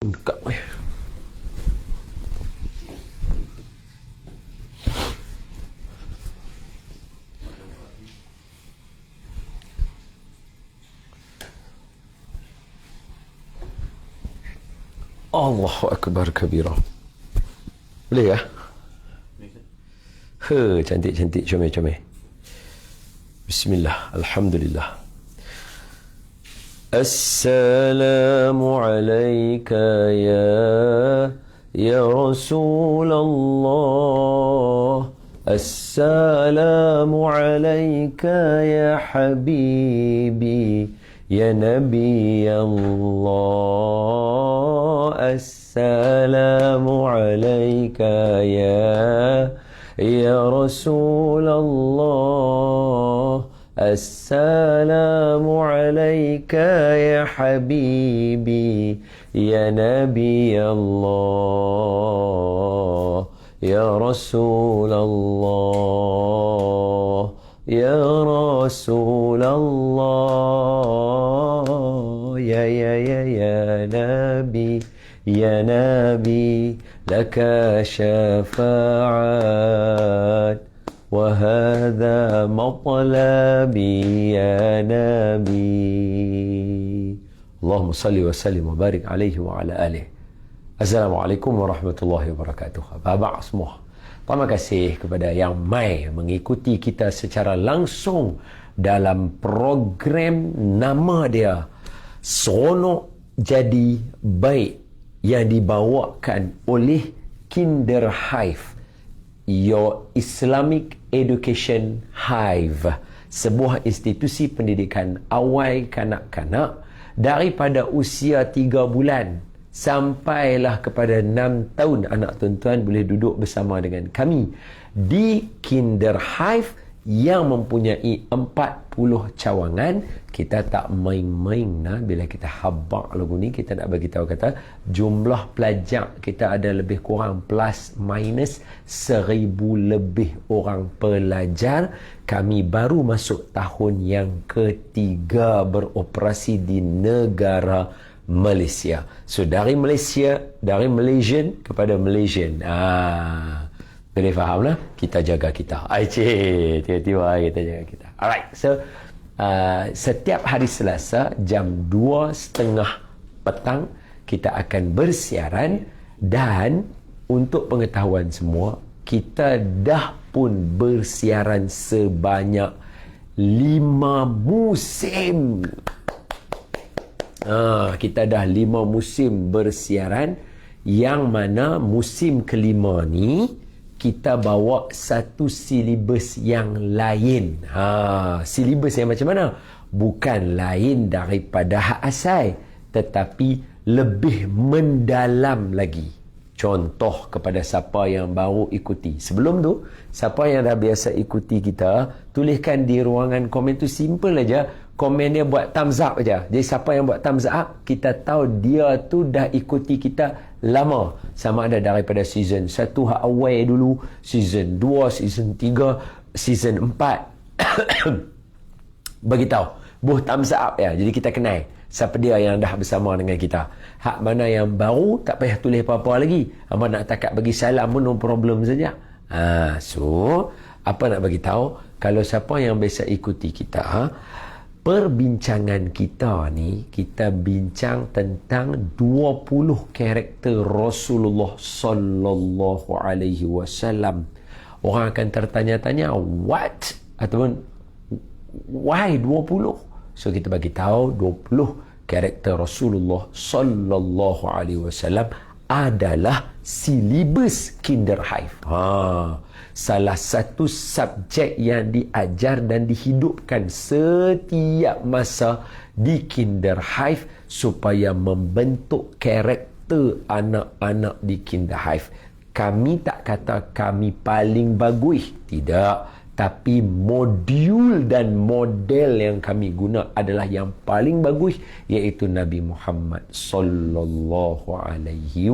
Dekat ni. Allahu Akbar kabira. Boleh ya? Cantik-cantik, comel-comel. Bismillah, alhamdulillah. Assalamu alayka ya Rasulullah. Assalamu alayka ya habibi ya Nabi Allah. Assalamu alayka ya Rasulullah. Assalamu alayka ya habibi ya Nabi Allah. Ya Rasulullah, ya Rasulullah, ya Nabi, ya Nabi, laka syafa'at wa hadha matlabi ya Nabi. Allahumma salli wa sallim wa barik alaihi wa ala alihi. Assalamualaikum warahmatullahi wabarakatuh. Abang semua, terima kasih kepada yang mai mengikuti kita secara langsung dalam program nama dia Seronok Jadi Baik yang dibawakan oleh Kinderhive, Your Islamic Education Hive, sebuah institusi pendidikan awal kanak-kanak daripada usia 3 bulan sampailah kepada 6 tahun. Anak tuan-tuan boleh duduk bersama dengan kami di Kinderhive yang mempunyai 40 cawangan. Kita tak main-main bila kita habaq lagu ni. Kita nak bagi tahu kata jumlah pelajar kita ada lebih kurang plus minus 1000 lebih orang pelajar. Kami baru masuk tahun yang ketiga beroperasi di negara Malaysia. So dari Malaysia, dari Malaysian kepada Malaysian. Boleh faham lah? Kita jaga kita. Tiba-tiba kita jaga kita. Alright. So setiap hari Selasa jam 2:30 petang kita akan bersiaran. Dan untuk pengetahuan semua, kita dah pun bersiaran sebanyak 5 musim. Kita dah 5 musim bersiaran, yang mana musim kelima ni kita bawa satu silibus yang lain. Silibus yang macam mana? Bukan lain daripada hak asal, tetapi lebih mendalam lagi. Contoh kepada siapa yang baru ikuti. Sebelum tu, siapa yang dah biasa ikuti kita, tuliskan di ruangan komen tu, simple aja. Komen dia buat thumbs up aja. Jadi siapa yang buat thumbs up, kita tahu dia tu dah ikuti kita lama. Sama ada daripada season 1 hak awal dulu, season 2, season 3, season 4. Beritahu, buh thumbs up ya. Jadi kita kenal siapa dia yang dah bersama dengan kita. Hak mana yang baru, tak payah tulis apa-apa lagi. Apa nak takat bagi salam pun no problem saja. So, apa nak bagi tahu, kalau siapa yang biasa ikuti kita, perbincangan kita ni, kita bincang tentang 20 karakter Rasulullah sallallahu alaihi wasallam. Orang akan tertanya-tanya, what? Ataupun why 20? So kita bagi tahu 20 karakter Rasulullah sallallahu alaihi wasallam adalah silibus Kinderhive. Salah satu subjek yang diajar dan dihidupkan setiap masa di Kinderhive supaya membentuk karakter anak-anak di Kinderhive. Kami tak kata kami paling bagus, tidak. Tapi modul dan model yang kami guna adalah yang paling bagus, iaitu Nabi Muhammad sallallahu alaihi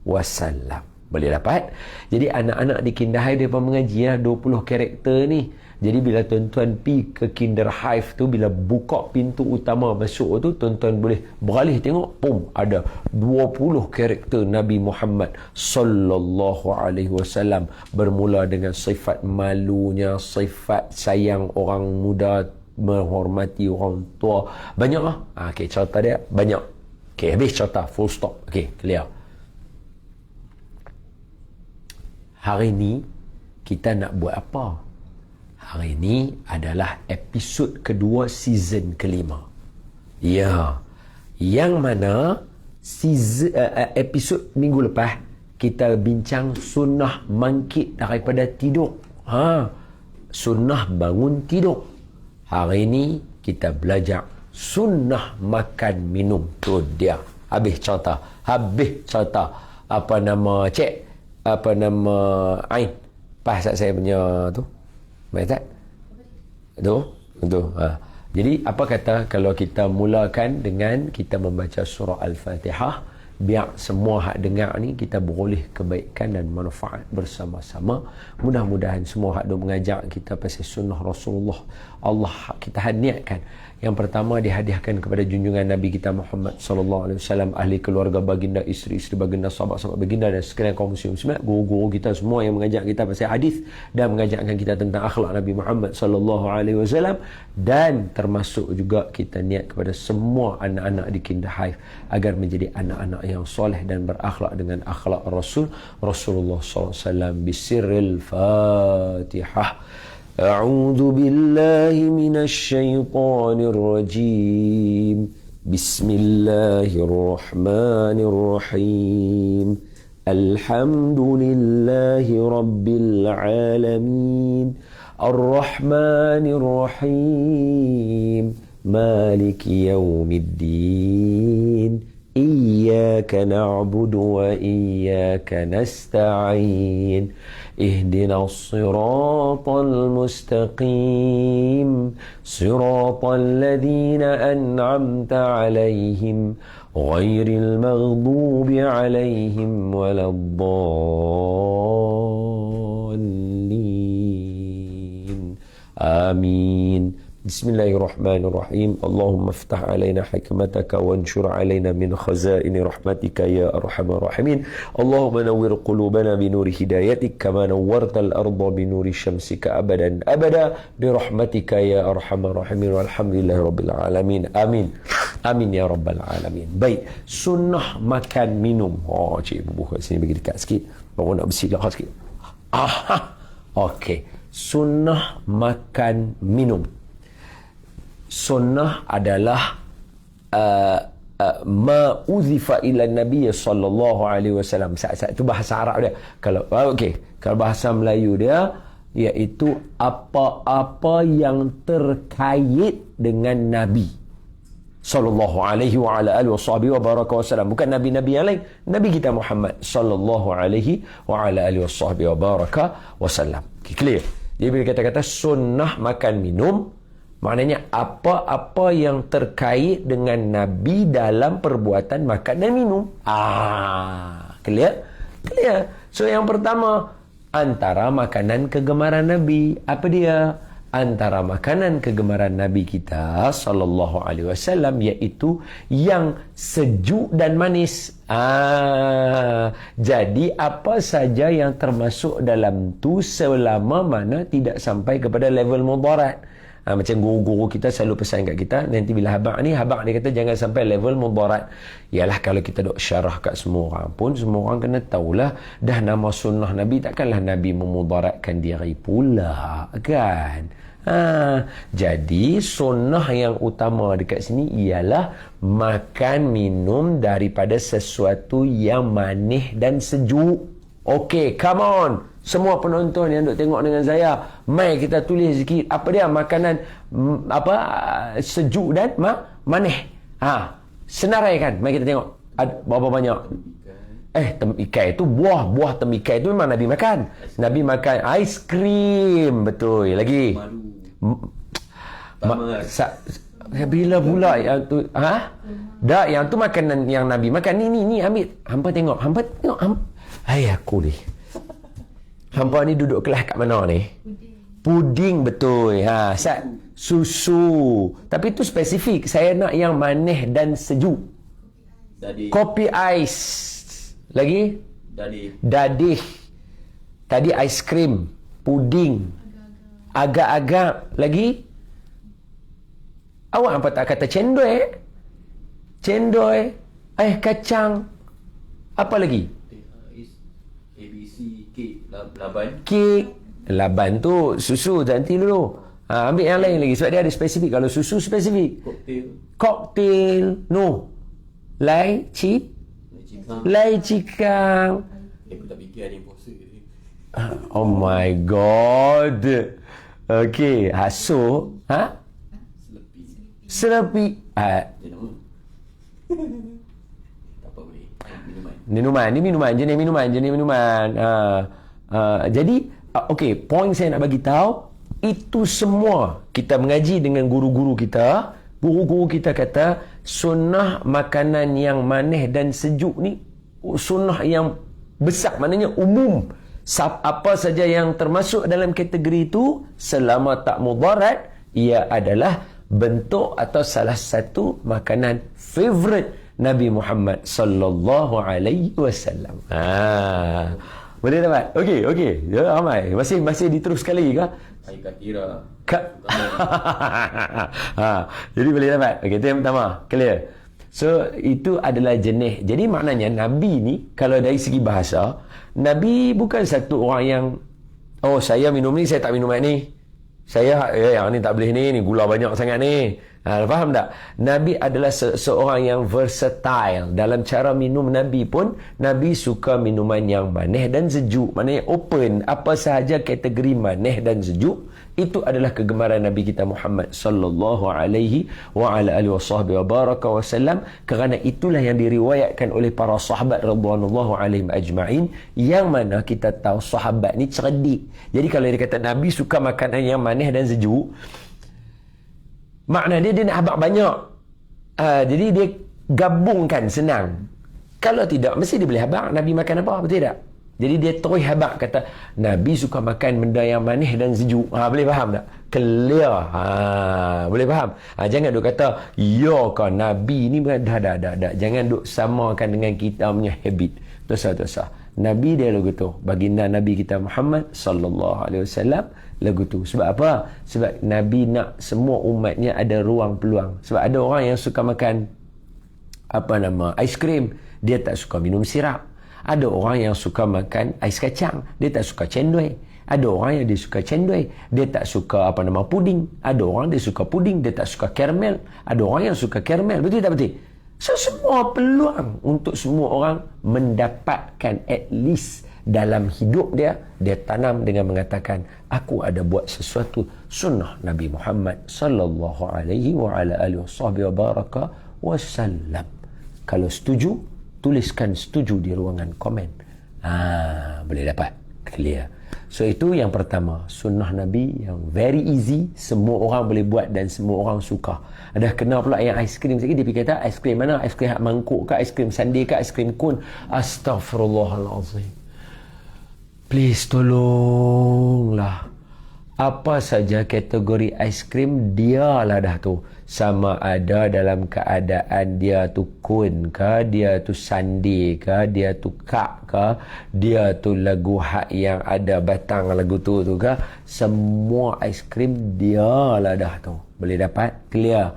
wasallam. Boleh dapat. Jadi anak-anak di Kinderhive dia pun mengaji lah 20 karakter ni. Jadi bila tuan-tuan pi ke Kinderhive tu, bila buka pintu utama masuk tu, tuan-tuan boleh beralih tengok, pum, ada 20 karakter Nabi Muhammad sallallahu alaihi wasallam, bermula dengan sifat malunya, sifat sayang orang muda, menghormati orang tua. Banyak lah. Okey, cerita dia banyak. Okey, habis cerita, full stop. Okey, clear. Hari ni kita nak buat apa? Hari ini adalah episod kedua season kelima. Ya. Yang mana episod minggu lepas kita bincang sunnah bangkit daripada tidur. Sunnah bangun tidur. Hari ini kita belajar sunnah makan minum. Tu dia. Habis cerita. Apa nama cik? Apa nama Ain? Pas saya punya tu. Baik tak? Betul. Jadi apa kata kalau kita mulakan dengan kita membaca surah Al-Fatihah, biar semua hak dengar ni kita beroleh kebaikan dan manfaat bersama-sama. Mudah-mudahan semua hak duk mengajak kita pasal sunnah Rasulullah. Allah kita niatkan. Yang pertama dihadiahkan kepada junjungan Nabi kita Muhammad sallallahu alaihi wasallam, ahli keluarga baginda, isteri-isteri baginda, sahabat-sahabat baginda dan sekalian kaum muslim muslimat, guru-guru kita semua yang mengajak kita pasal hadis dan mengajarkan kita tentang akhlak Nabi Muhammad sallallahu alaihi wasallam, dan termasuk juga kita niat kepada semua anak-anak di Kinderhive agar menjadi anak-anak yang soleh dan berakhlak dengan akhlak Rasulullah sallallahu alaihi wasallam. Bisirril Fatihah. أعوذ بالله من الشيطان الرجيم بسم الله الرحمن الرحيم الحمد لله رب العالمين الرحمن الرحيم مالك يوم الدين إياك نعبد وإياك نستعين اهدنا الصراط المستقيم صراط الذين أنعمت عليهم غير المغضوب عليهم ولا الضالين آمين. بسم الله الرحمن الرحيم اللهم افتح علينا حكمتك وانشر علينا من خزائن رحمتك يا أرحم الراحمين اللهم نور قلوبنا بنور هدايتك كما نورت الأرض بنور شمسك أبدا أبدا برحمتك يا أرحم الراحمين والحمد لله رب العالمين آمين آمين يا رب العالمين. Baik, sunnah makan minum. Cik Ibu kat sini bagi dekat sikit, baru nak bersilah sikit. Okey, sunnah makan minum. Sunnah adalah ma uzifa ila Nabi sallallahu alaihi wasallam. Itu bahasa Arab dia. Kalau kalau bahasa Melayu dia iaitu apa-apa yang terkait dengan Nabi sallallahu alaihi wa ala alihi wasahbihi wa baraka wasallam. Bukan nabi-nabi yang lain, Nabi kita Muhammad sallallahu alaihi wa ala alihi wasahbihi wa baraka wasallam. Clear. Jadi bila kata-kata sunnah makan minum, maknanya apa-apa yang terkait dengan Nabi dalam perbuatan makan dan minum. Clear? Clear. So yang pertama, antara makanan kegemaran Nabi. Apa dia? Antara makanan kegemaran Nabi kita sallallahu alaihi wasallam iaitu yang sejuk dan manis. Jadi apa saja yang termasuk dalam tu selama mana tidak sampai kepada level mudarat. Macam guru-guru kita selalu pesan kat kita, nanti bila habaq dia kata jangan sampai level mudarat. Yalah, kalau kita duk syarah kat semua orang pun, semua orang kena tahulah dah nama sunnah Nabi, takkanlah Nabi memudaratkan diri pula, kan? Jadi sunnah yang utama dekat sini ialah makan minum daripada sesuatu yang manis dan sejuk. Okey, come on. Semua penonton yang duk tengok dengan saya, mai kita tulis sikit apa dia makanan sejuk dan manis. Senarai kan? Mai kita tengok berapa banyak. Temikai itu buah temikai itu memang Nabi makan. Nabi makan Bila pula yang tu? Dah, yang tu makanan yang Nabi makan. Ni ambil. Hampa tengok. Hai aku ni. Hampa ni duduk kelas kat mana ni? Puding betul. Sat. Susu. Tapi tu spesifik. Saya nak yang manis dan sejuk. Kopi ais. Lagi? Dadih. Tadi aiskrim. Puding. Agak-agak. Lagi? Awak apa tak kata cendol? Cendol, kacang. Apa lagi? ABC, kek, laban. Kek. Laban tu susu, nanti dulu. Ambil yang lain lagi sebab dia ada spesifik. Kalau susu spesifik. Koktail. No. Lai cikang. Aku tak fikir ada yang puasa. Oh my God. Okay. So, Selepi. Jenis minuman. Jadi okey, poin saya nak bagi tahu itu semua kita mengaji dengan guru-guru kita. Guru-guru kita kata sunnah makanan yang manis dan sejuk ni sunnah yang besar, maknanya umum. Apa saja yang termasuk dalam kategori itu selama tak mudarat, ia adalah bentuk atau salah satu makanan favorite Nabi Muhammad sallallahu alaihi wasallam. Boleh dapat? Okey. Ya, ramai. Masih diteruskan lagi ke? Air katira. Jadi boleh dapat. Okey, itu yang pertama. Clear. So, itu adalah jenis. Jadi maknanya Nabi ni, kalau dari segi bahasa, Nabi bukan satu orang yang, saya minum ni, saya tak minum ni. Saya, yang ni tak boleh ni gula banyak sangat ni. Faham tak? Nabi adalah seorang yang versatile. Dalam cara minum Nabi pun, Nabi suka minuman yang manis dan sejuk. Maknanya open. Apa sahaja kategori manis dan sejuk, itu adalah kegemaran Nabi kita Muhammad sallallahu alaihi wa ala alihi wa baraka wasallam. Kerana itulah yang diriwayatkan oleh para sahabat radhiyallahu alaihim ajma'in, yang mana kita tahu sahabat ni cerdik. Jadi kalau dia kata Nabi suka makanan yang manis dan sejuk, makna dia nak habaq banyak. Jadi dia gabungkan senang. Kalau tidak, mesti dia boleh habaq. Nabi makan apa? Betul tak? Jadi dia terus habaq kata Nabi suka makan benda yang manis dan sejuk. Boleh faham tak? Clear. Boleh faham? Jangan duk kata ya kan Nabi ni dah. Jangan duk samakan dengan kita punya habit. Dosa. Nabi dia lagu tu. Baginda Nabi kita Muhammad sallallahu alaihi wasallam lagu tu. Sebab apa? Sebab Nabi nak semua umatnya ada ruang peluang. Sebab ada orang yang suka makan aiskrim, dia tak suka minum sirap. Ada orang yang suka makan ais kacang, dia tak suka cendol. Ada orang yang dia suka cendol, dia tak suka puding. Ada orang dia suka puding, dia tak suka karamel. Ada orang yang suka karamel. Betul tak betul? So, semua peluang untuk semua orang mendapatkan at least dalam hidup dia tanam dengan mengatakan, aku ada buat sesuatu sunnah Nabi Muhammad sallallahu alaihi wa ala alihi wa baraka wasallam. Kalau setuju, tuliskan setuju di ruangan komen. Boleh dapat. Clear. So itu yang pertama, sunnah Nabi yang very easy, semua orang boleh buat dan semua orang suka. Ada kena pula yang aiskrim sikit, dia fikir kata aiskrim mana? Aiskrim mangkuk ke, aiskrim sundae ke, aiskrim kun? Astaghfirullahalazim. Please tolonglah. Apa saja kategori aiskrim, dialah dah tu. Sama ada dalam keadaan dia tu kun ke, dia tu sandi ke, dia tu kak ke, dia tu lagu hak yang ada batang lagu tu ke, semua aiskrim dialah dah tu. Boleh dapat? Clear,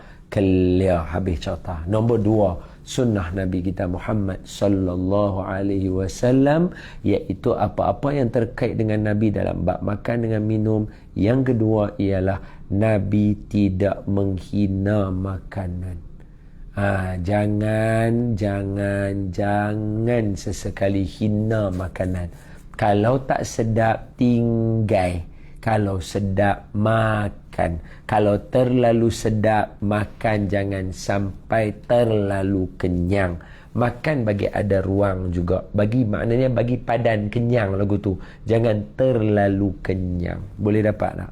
habis cerita. Nombor 2, sunnah Nabi kita Muhammad sallallahu alaihi wasallam, iaitu apa-apa yang terkait dengan Nabi dalam bab makan dengan minum. Yang kedua ialah Nabi tidak menghina makanan. Jangan sesekali hina makanan. Kalau tak sedap, tinggal. Kalau sedap, makan. Kalau terlalu sedap, makan. Jangan sampai terlalu kenyang. Makan bagi ada ruang juga. Maknanya bagi padan kenyang lagu tu. Jangan terlalu kenyang. Boleh dapat tak?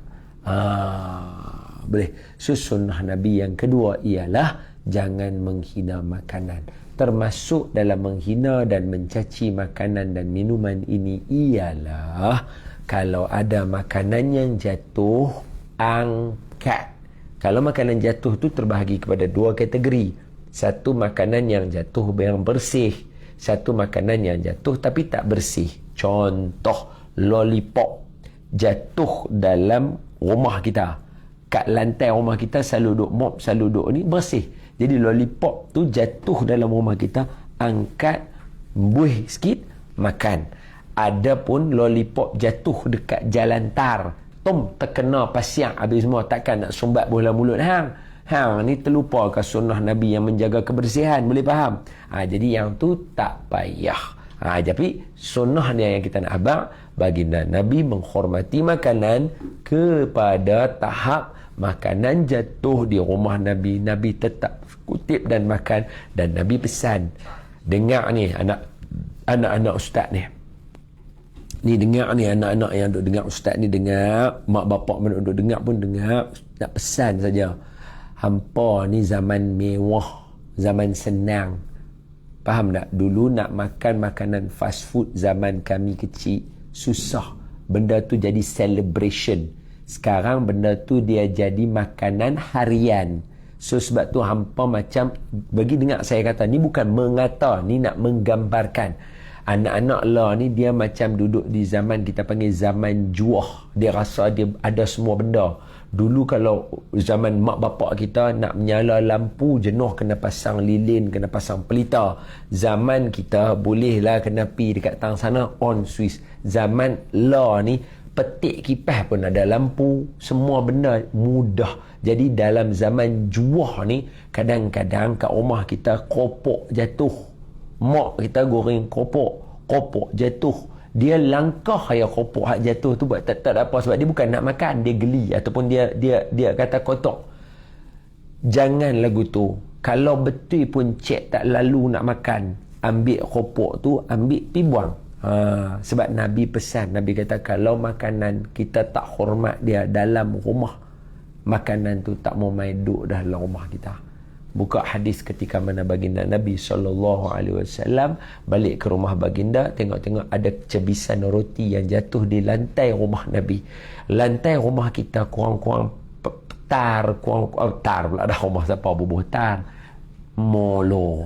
boleh. So sunnah Nabi yang kedua ialah jangan menghina makanan. Termasuk dalam menghina dan mencaci makanan dan minuman ini ialah kalau ada makanan yang jatuh, angkat. Kalau makanan jatuh tu terbahagi kepada dua kategori. Satu makanan yang jatuh yang bersih, satu makanan yang jatuh tapi tak bersih. Contoh lollipop jatuh dalam rumah kita, kat lantai rumah kita selalu duduk mop, selalu duduk ni bersih. Jadi lollipop tu jatuh dalam rumah kita, angkat, buih sikit, makan. Ada pun lollipop jatuh dekat jalan tar, terkena pasiak habis semua, takkan nak sumbat bola mulut hang. Hang ni terlupa ke sunnah Nabi yang menjaga kebersihan, boleh faham? Jadi yang tu tak payah. Tapi sunnah dia yang kita nak abang, baginda Nabi menghormati makanan kepada tahap makanan jatuh di rumah Nabi, Nabi tetap kutip dan makan. Dan Nabi pesan, dengar ni anak-anak ustaz ni dengar ni, anak-anak yang duduk dengar ustaz ni dengar, mak bapak mana duduk dengar pun dengar. Nak pesan saja, hampa ni zaman mewah, zaman senang. Faham tak? Dulu nak makan makanan fast food zaman kami kecil susah, benda tu jadi celebration. Sekarang benda tu dia jadi makanan harian. So sebab tu hampa macam, bagi dengar saya kata, ni bukan mengata, ni nak menggambarkan. Anak-anak lah ni dia macam duduk di zaman kita panggil zaman juah. Dia rasa dia ada semua benda. Dulu kalau zaman mak bapak kita nak menyala lampu jenuh kena pasang lilin, kena pasang pelita. Zaman kita bolehlah kena pi dekat tang sana on switch. Zaman lah ni petik kipas pun ada lampu, semua benda mudah. Jadi dalam zaman juah ni kadang-kadang kat rumah kita kopok jatuh. Mak kita goreng kopok jatuh. Dia langkah ya kopok hak jatuh tu buat tak ada apa, sebab dia bukan nak makan, dia geli ataupun dia kata kotor. Jangan lagu tu. Kalau betul pun cek tak lalu nak makan, ambil kopok tu, ambil pi buang. Sebab Nabi pesan, Nabi kata kalau makanan kita tak hormat dia dalam rumah, makanan tu tak mau main duduk dalam rumah kita. Buka hadis ketika mana baginda Nabi SAW balik ke rumah baginda, tengok-tengok ada cebisan roti yang jatuh di lantai rumah Nabi. Lantai rumah kita kurang-kurang tar pula dah, rumah siapa bubuh tar, molo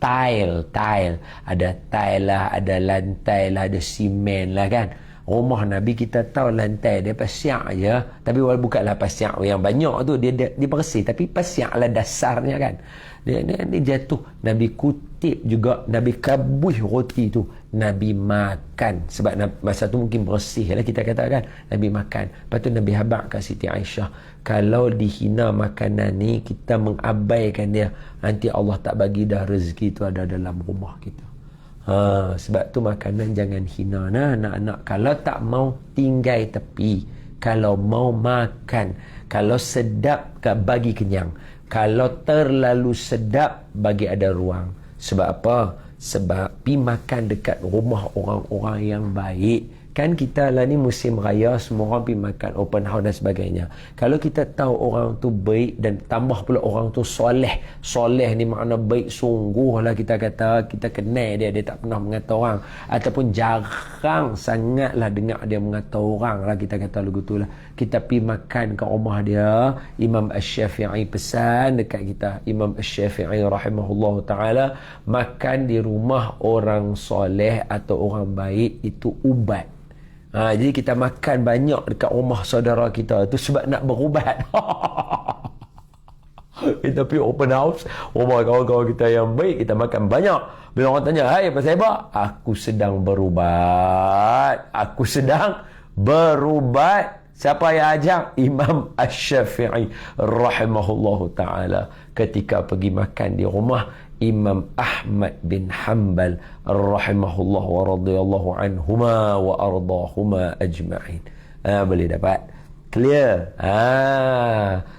tile, ada tile lah, ada lantai lah, ada simen lah kan. Rumah Nabi kita tahu lantai dia pasiak je, tapi walaupun bukanlah pasiak yang banyak tu, dia bersih, tapi pasiak lah dasarnya kan. Dia jatuh, Nabi kutip juga, Nabi kabuh roti tu, Nabi makan. Sebab masa tu mungkin bersih lah kita katakan, Nabi makan. Lepas tu Nabi habaq kat Siti Aisyah, kalau dihina makanan ni, kita mengabaikan dia, nanti Allah tak bagi dah rezeki tu ada dalam rumah kita. Sebab tu makanan jangan hina anak-anak. Kalau tak mau tinggal tepi, kalau mau makan, kalau sedap bagi kenyang, kalau terlalu sedap bagi ada ruang. Sebab apa? Sebab pi makan dekat rumah orang-orang yang baik. Kan kita lah ni musim raya, semua orang pergi makan open house dan sebagainya. Kalau kita tahu orang tu baik dan tambah pula orang tu soleh. Soleh ni makna baik sungguh lah, kita kata, kita kenal dia tak pernah mengata orang. Ataupun jarang sangatlah dengar dia mengata orang lah, kita kata lagu tu lah. Kita pergi makan kat rumah dia, Imam Asy-Syafi'i pesan dekat kita, Imam Asy-Syafi'i rahimahullah ta'ala, makan di rumah orang soleh atau orang baik itu ubat. Jadi kita makan banyak dekat rumah saudara kita tu sebab nak berubat. Kita pergi open house, rumah kawan-kawan kita yang baik, kita makan banyak. Bila orang tanya, hai pasal apa? Aku sedang berubat. Siapa yang ajak? Imam Asy-Syafi'i rahimahullahu ta'ala. Ketika pergi makan di rumah Imam Ahmad bin Hanbal rahimahullah wa radiyallahu anhuma wa ardahuma ajma'in. Boleh dapat? Clear?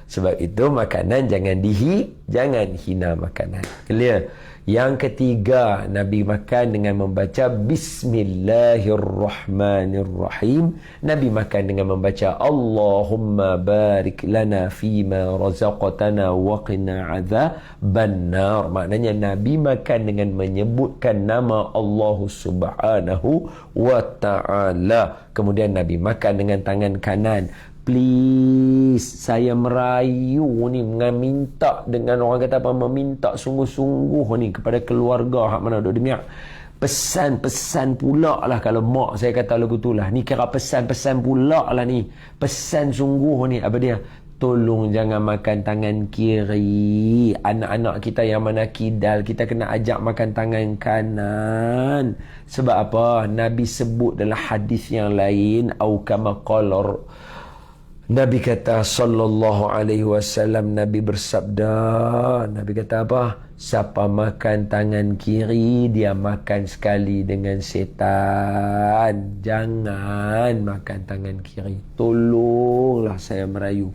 Sebab itu makanan jangan hina makanan. Clear? Yang ketiga, Nabi makan dengan membaca Bismillahirrahmanirrahim. Nabi makan dengan membaca Allahumma barik lana fima razaqtana wa qina adzaban nar. Maknanya Nabi makan dengan menyebutkan nama Allah Subhanahu wa ta'ala. Kemudian Nabi makan dengan tangan kanan. Please, saya merayu ni dengan minta, dengan orang kata apa, meminta sungguh-sungguh ni kepada keluarga hak mana duduk demiak. Pesan-pesan pula lah, kalau mak saya kata lagu tu lah, ni kira pesan-pesan pula lah ni, pesan sungguh ni. Apa dia? Tolong jangan makan tangan kiri. Anak-anak kita yang mana kidal, kita kena ajak makan tangan kanan. Sebab apa? Nabi sebut dalam hadis yang lain, au kama qala, Nabi kata sallallahu alaihi wasallam, Nabi bersabda, Nabi kata apa? Siapa makan tangan kiri, dia makan sekali dengan setan. Jangan makan tangan kiri. Tolonglah, saya merayu.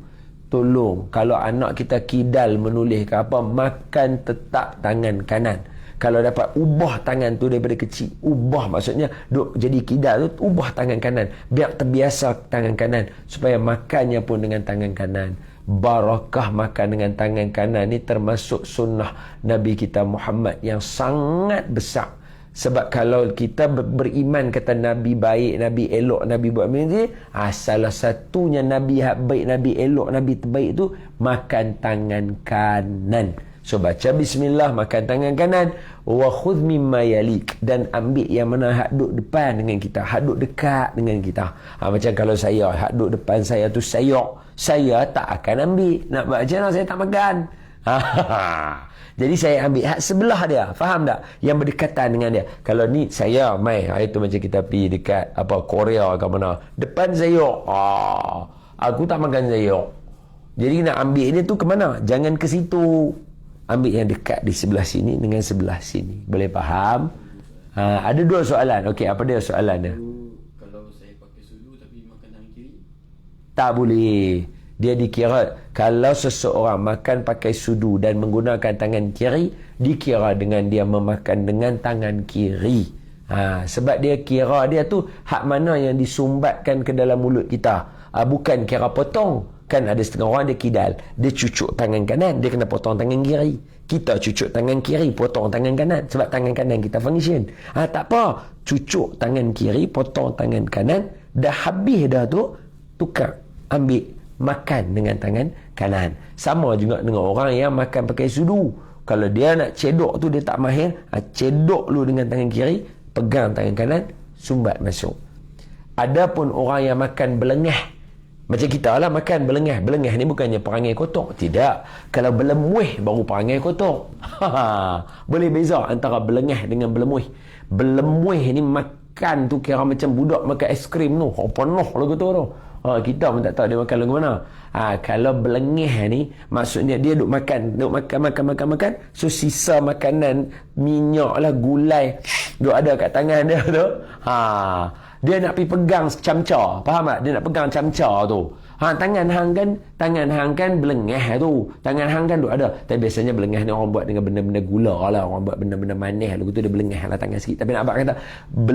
Tolong, kalau anak kita kidal menulis ke apa, makan tetap tangan kanan. Kalau dapat ubah tangan tu daripada kecil, ubah, maksudnya duk jadi kidal tu, ubah tangan kanan, biar terbiasa tangan kanan, supaya makannya pun dengan tangan kanan. Barakah makan dengan tangan kanan ni termasuk sunnah Nabi kita Muhammad yang sangat besar. Sebab kalau kita beriman kata Nabi baik, Nabi elok, Nabi buat macam ni, salah satunya Nabi baik, Nabi elok, Nabi terbaik tu makan tangan kanan. So baca bismillah, makan tangan kanan, wa khudh mimma yalik, dan ambil yang mana hak duk depan dengan kita, hak duk dekat dengan kita. Macam kalau saya, hak duk depan saya tu saya tak akan ambil. Nak baca mana saya tak makan. Jadi saya ambil hak sebelah dia. Faham tak? Yang berdekatan dengan dia. Kalau ni saya mai, itu macam kita pergi dekat apa Korea ke mana, depan sayur, aku tak makan sayur. Jadi nak ambil dia tu ke mana? Jangan ke situ. Ambil yang dekat di sebelah sini dengan sebelah sini. Boleh faham? Ada dua soalan. Okey, apa dia soalan dia? Kalau saya pakai sudu tapi makan tangan kiri? Tak boleh. Dia dikira, kalau seseorang makan pakai sudu dan menggunakan tangan kiri, dikira dengan dia memakan dengan tangan kiri. Sebab dia kira dia tu hak mana yang disumbatkan ke dalam mulut kita. Bukan kira potong. Kan ada setengah orang dia kidal, dia cucuk tangan kanan, dia kena potong tangan kiri. Kita cucuk tangan kiri, potong tangan kanan, sebab tangan kanan kita function. Tak apa, cucuk tangan kiri, potong tangan kanan, dah habis dah tu, tukar, ambil, makan dengan tangan kanan. Sama juga dengan orang yang makan pakai sudu. Kalau dia nak cedok tu, dia tak mahir, cedok lu dengan tangan kiri, pegang tangan kanan, sumbat masuk. Adapun orang yang makan belengah, macam kita lah makan belengah. Belengah ni bukannya perangai kotor. Tidak. Kalau belemuih baru perangai kotor. Boleh beza antara belengah dengan belemuih. Belemuih ni makan tu kira macam budak makan aiskrim tu. Penuh lagu tu. Kita pun tak tahu dia makan lagu mana. Kalau belengah ni maksudnya dia duk makan. So sisa makanan, minyak lah, gulai, duk ada kat tangan dia tu. Dia nak pergi pegang camca. Faham tak? Dia nak pegang camca tu. Tangan hang kan belengah tu. Tangan hang kan duk ada. Tapi biasanya belengah ni orang buat dengan benda-benda gula lah. Orang buat benda-benda manis. Lalu tu dia belengah lah tangan sikit. Tapi nak abang kata,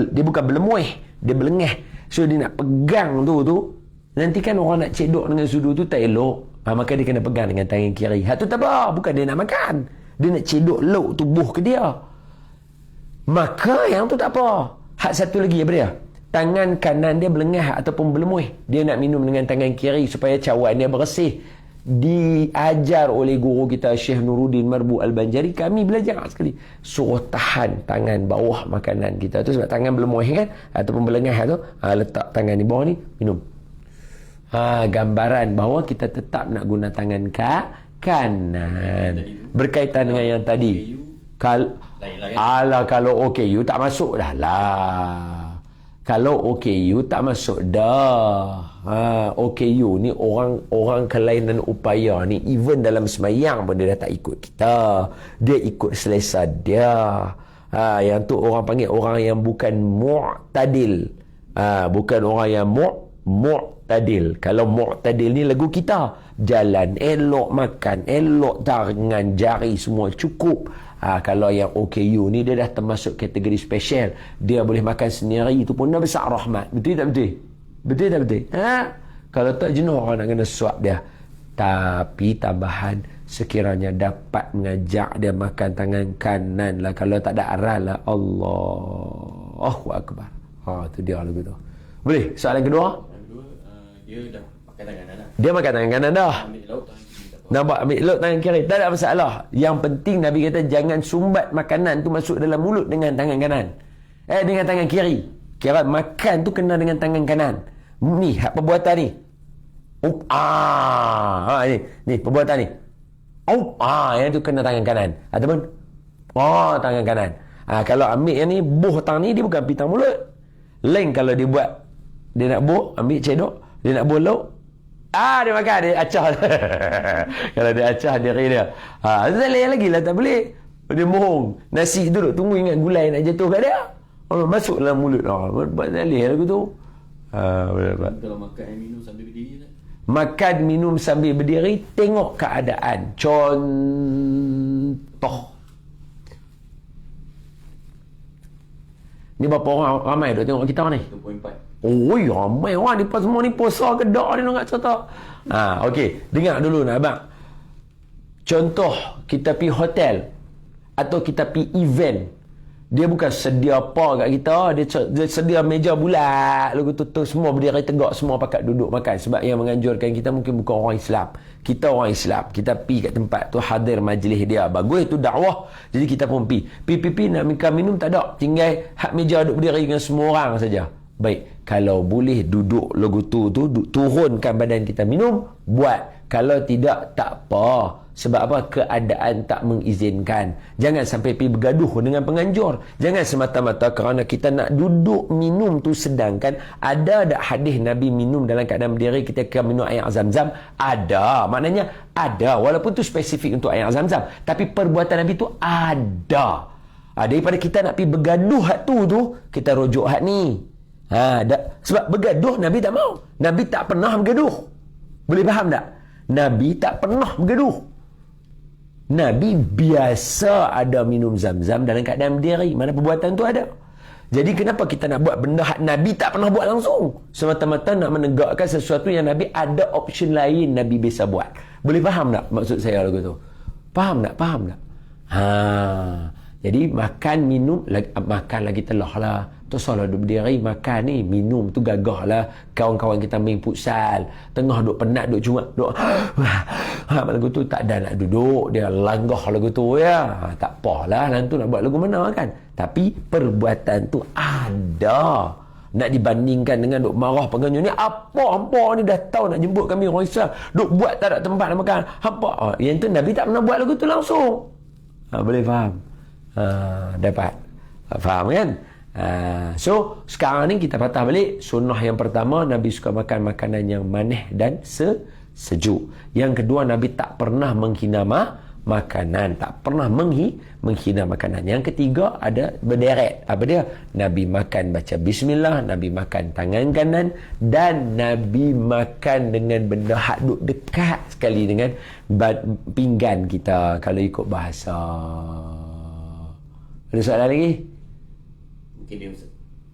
dia bukan belemuih. Dia belengah. So dia nak pegang tu. Nanti kan orang nak cedok dengan sudu tu tak elok. Maka dia kena pegang dengan tangan kiri. Tu tak apa. Bukan dia nak makan. Dia nak cedok lauk tubuh ke dia. Maka yang tu tak apa. Hak satu lagi apa dia? Tangan kanan dia belengah ataupun belemuih. Dia nak minum dengan tangan kiri supaya cawan dia bersih. Diajar oleh guru kita Syekh Nuruddin Marbu Al-Banjari. Kami belajar sekali. Suruh tahan tangan bawah makanan kita tu. Sebab tangan belemuih kan, ataupun belengah tu, letak tangan di bawah ni, minum. Gambaran bahawa kita tetap nak guna tangan kanan. Berkaitan dengan yang tadi. Kalau OKU tak masuk dah lah. Kalau OKU tak masuk dah. OKU ni orang kelainan upaya ni, even dalam semayang pun dia dah tak ikut kita. Dia ikut selesa dia. Yang tu orang panggil orang yang bukan mu'tadil. Bukan orang yang mu'tadil. Kalau mu'tadil ni lagu kita. Jalan elok, makan elok, tangan, jari semua cukup. Kalau yang OKU ni dia dah termasuk kategori special, dia boleh makan sendiri, itu pun dah besar rahmat. Betul tak betul? Betul tak betul? Kalau tak jenuh orang nak kena suap dia. Tapi tambahan, sekiranya dapat mengajak dia makan tangan kanan lah, kalau tak ada aral lah, Allahu Akbar. Tu dia lagu tu. Boleh? Soalan kedua? Yang kedua, dia dah pakai tangan kanan. Dia makan tangan kanan dah. Ambil lauk tangan kiri tak apa. Nampak ambil lauk tangan kiri, tak ada masalah. Yang penting Nabi kata jangan sumbat makanan tu masuk dalam mulut dengan tangan kanan. Dengan tangan kiri. Kira makan tu kena dengan tangan kanan. Ni hak perbuatan ni. Ni perbuatan ni. Yang tu kena tangan kanan. Ataupun tangan kanan. Kalau ambil yang ni, buh tangan ni, dia bukan pitang mulut. Lain kalau dia buat, dia nak buh, ambil cedok, dia nak buh lauk, dia makan, dia acah. Kalau dia acah diri dia, lain lagi lah, tak boleh. Dia bohong, nasi duduk tunggu, ingat gulai nak jatuh kat dia, masuk dalam mulut. Buat salih lagu tu. Kalau makan dan minum sambil berdiri tak? Makan minum sambil berdiri, tengok keadaan. Contoh, ni berapa orang ramai duk tengok kita ni? 1.4. Ramai orang ni semua ni puasa kedak ni nak cerita. Okey, dengar dulu nak abang. Contoh, kita pergi hotel atau kita pergi event. Dia bukan sedia apa kat kita, dia sedia meja bulat, lagu tu semua berdiri tegak, semua pakat duduk makan. Sebab yang menganjurkan kita mungkin bukan orang Islam. Kita orang Islam, kita pergi kat tempat tu, hadir majlis dia, bagus tu dakwah, jadi kita pun pergi nak makan minum tak ada, tinggal hak meja duduk berdiri dengan semua orang saja. Baik, kalau boleh duduk lagu tu turunkan badan kita minum, buat. Kalau tidak, tak apa. Sebab apa? Keadaan tak mengizinkan. Jangan sampai pergi bergaduh dengan penganjur. Jangan semata-mata kerana kita nak duduk minum tu, sedangkan ada tak hadis Nabi minum dalam keadaan berdiri ketika minum air Zam-Zam? Ada. Maknanya ada. Walaupun tu spesifik untuk air Zam-Zam. Tapi perbuatan Nabi tu ada. Daripada kita nak pergi bergaduh hak tu kita rujuk hak ni. Sebab bergaduh Nabi tak mau. Nabi tak pernah bergaduh. Boleh faham tak? Nabi tak pernah bergaduh. Nabi biasa ada minum Zam-Zam dalam keadaan berdiri. Mana perbuatan tu ada. Jadi kenapa kita nak buat benda Nabi tak pernah buat langsung? Semata-mata nak menegakkan sesuatu yang Nabi ada option lain Nabi biasa buat. Boleh faham tak maksud saya lagu tu? Faham tak? Jadi makan minum, makan lagi telah lah. Tu salah duduk berdiri makan ni, minum tu gagah lah. Kawan-kawan kita main futsal, tengah duk penat, duk cuma duk lagu tu tak ada nak duduk, dia langgah lagu tu ya. Tak apalah, nanti nak buat lagu mana kan. Tapi perbuatan tu ada. Nak dibandingkan dengan duk marah penganjur ni, hampa ni dah tahu nak jemput kami orang Islam, duk buat tak ada tempat nak makan. Hampa. Yang tu Nabi tak pernah buat lagu tu langsung. Boleh faham? Dapat faham kan? So sekarang ni kita patah balik. Sunnah yang pertama, Nabi suka makan makanan yang manis dan sejuk. Yang kedua, Nabi tak pernah menghina makanan, tak pernah menghina makanan. Yang ketiga ada berderet. Apa dia? Nabi makan baca bismillah, Nabi makan tangan kanan, dan Nabi makan dengan benda hak duk dekat sekali dengan pinggan kita kalau ikut bahasa. Ada soalan lagi? Mungkin dia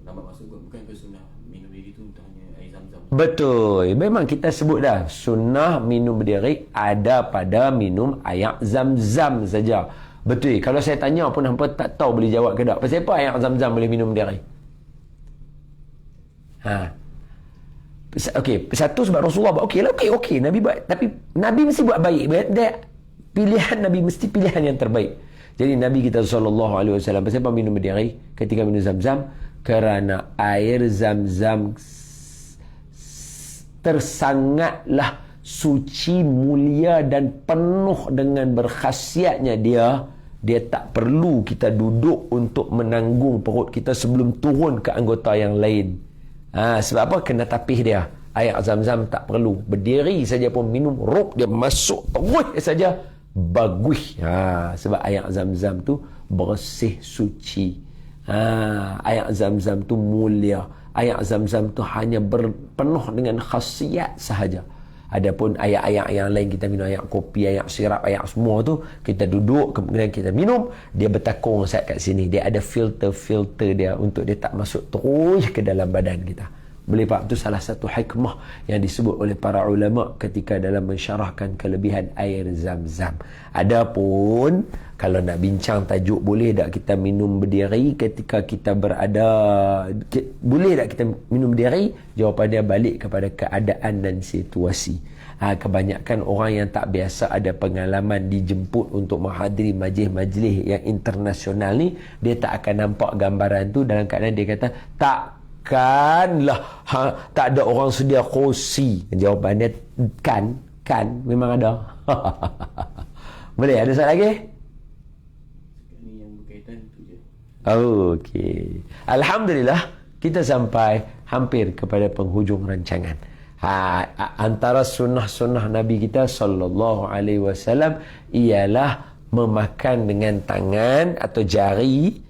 nampak maksud bukan ke sunnah minum berdiri tu untuk hanya air Zam-Zam. Betul. Memang kita sebut dah, sunnah minum berdiri ada pada minum air Zam-Zam saja. Betul. Kalau saya tanya pun hampa tak tahu boleh jawab ke tak. Pasal apa air Zam-Zam boleh minum berdiri? Okey, satu sebab Rasulullah buat okey. Nabi buat, tapi Nabi mesti buat baik. Pilihan Nabi mesti pilihan yang terbaik. Jadi Nabi kita SAW pasal apa minum berdiri ketika minum Zam-Zam? Kerana air Zam-Zam tersangatlah suci, mulia dan penuh dengan berkhasiatnya dia tak perlu kita duduk untuk menanggung perut kita sebelum turun ke anggota yang lain. Sebab apa? Kena tapih dia. Air Zam-Zam tak perlu. Berdiri saja pun minum, dia masuk terus saja. Bagus. Sebab air Zam-Zam tu bersih, suci. Air Zam-Zam tu mulia. Air Zam-Zam tu hanya penuh dengan khasiat sahaja. Adapun ayat-ayat yang lain kita minum, ayat kopi, ayat sirap, ayat semua tu kita duduk kemudian kita minum, dia bertakung Ustaz kat sini. Dia ada filter dia untuk dia tak masuk terus ke dalam badan kita. Boleh faham? Itu salah satu hikmah yang disebut oleh para ulama ketika dalam mensyarahkan kelebihan air zam-zam. Adapun kalau nak bincang tajuk boleh tak kita minum berdiri ketika kita berada, boleh tak kita minum berdiri? Jawapan dia balik kepada keadaan dan situasi. Kebanyakan orang yang tak biasa ada pengalaman dijemput untuk menghadiri majlis-majlis yang internasional ni, dia tak akan nampak gambaran tu dalam keadaan dia kata takkanlah tak ada orang sedia kursi. Jawapan dia kan memang ada. Boleh ada soalan lagi? Ini yang berkaitan tu je. Okey. Alhamdulillah kita sampai hampir kepada penghujung rancangan. Antara sunnah-sunnah Nabi kita sallallahu alaihi wasallam ialah memakan dengan tangan atau jari.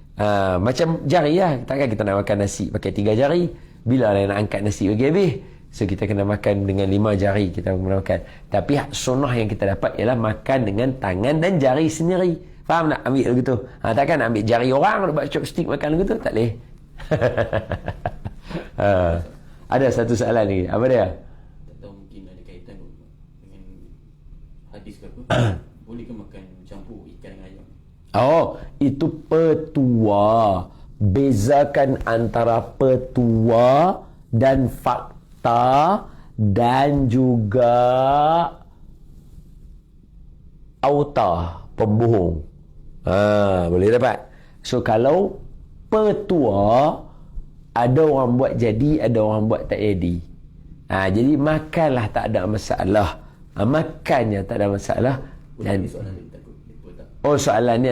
Macam jari lah. Takkan kita nak makan nasi pakai 3 jari. Bila nak angkat nasi bagi habis? So kita kena makan dengan 5 jari kita kena makan. Tapi sunnah yang kita dapat ialah makan dengan tangan dan jari sendiri. Faham tak? Ambil begitu. Takkan nak ambil jari orang nak buat chopstick makan begitu? Tak boleh. Ada satu soalan lagi. Apa dia? Tak tahu mungkin ada kaitan dengan hadis ke apa. Boleh ke makan campur ikan dengan ayam? Oh, itu petua. Bezakan antara petua dan fakta dan juga auta, pembohong. Boleh dapat. So kalau petua, ada orang buat jadi, ada orang buat tak jadi. Jadi makanlah tak ada masalah. Makannya tak ada masalah. Dan Soalan ni takut lupa tak?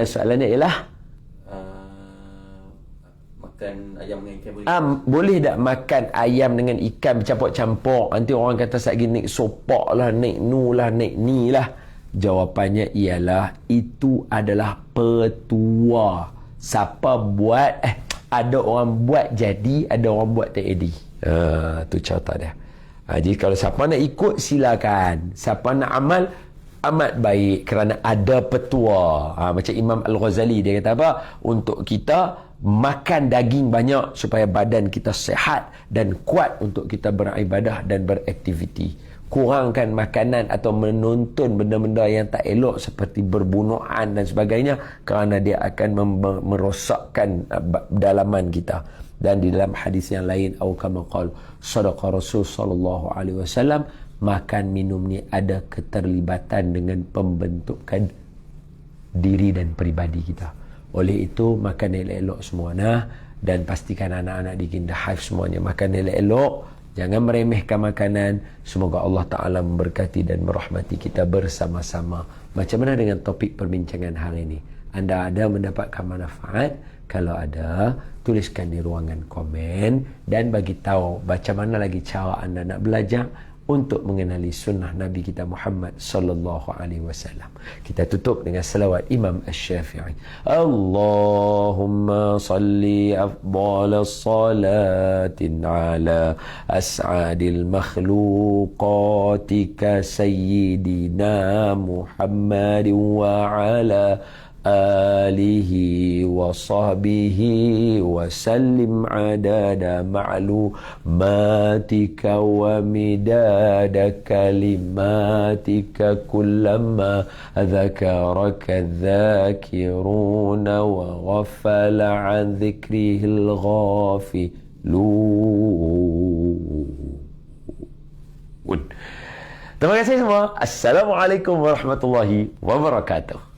soalannya ialah Makan ayam dengan ikan boleh? boleh tak makan ayam dengan ikan bercampur-campur? Nanti orang kata satgi naik sopak lah, naik nu lah, naik ni lah. Jawapannya ialah itu adalah petua. Siapa buat, ada orang buat jadi, ada orang buat tak jadi. Tu contoh dia. Jadi kalau siapa nak ikut silakan. Siapa nak amal, amat baik kerana ada petua. Macam Imam Al-Ghazali dia kata apa? Untuk kita makan daging banyak supaya badan kita sihat dan kuat untuk kita beribadah dan beraktiviti. Kurangkan makanan atau menonton benda-benda yang tak elok seperti berbunuhan dan sebagainya kerana dia akan merosakkan dalaman kita. Dan di dalam hadis yang lain, au kama qala sadaqa Rasul sallallahu alaihi wasallam, makan minum ni ada keterlibatan dengan pembentukan diri dan peribadi kita. Oleh itu makan elok-elok semua dan pastikan anak-anak di Kinda Hive semuanya makan elok-elok. Jangan meremehkan makanan. Semoga Allah Ta'ala memberkati dan merahmati kita bersama-sama. Macam mana dengan topik perbincangan hari ini? Anda ada mendapatkan manfaat? Kalau ada, tuliskan di ruangan komen dan bagi tahu macam mana lagi cara anda nak belajar untuk mengenali sunnah Nabi kita Muhammad sallallahu alaihi wasallam. Kita tutup dengan selawat Imam Asy-Syafi'i. Allahumma salli afdal salatin ala as'adil makhluqatika sayyidina Muhammadin wa ala alihi wa sahbihi wa sallim adada ma'lumatika wa midada kalimatika kullama dhakaraka dhakiruna wa ghafala an dhikrihil ghafilun. Terima kasih semua. Assalamualaikum warahmatullahi wabarakatuh.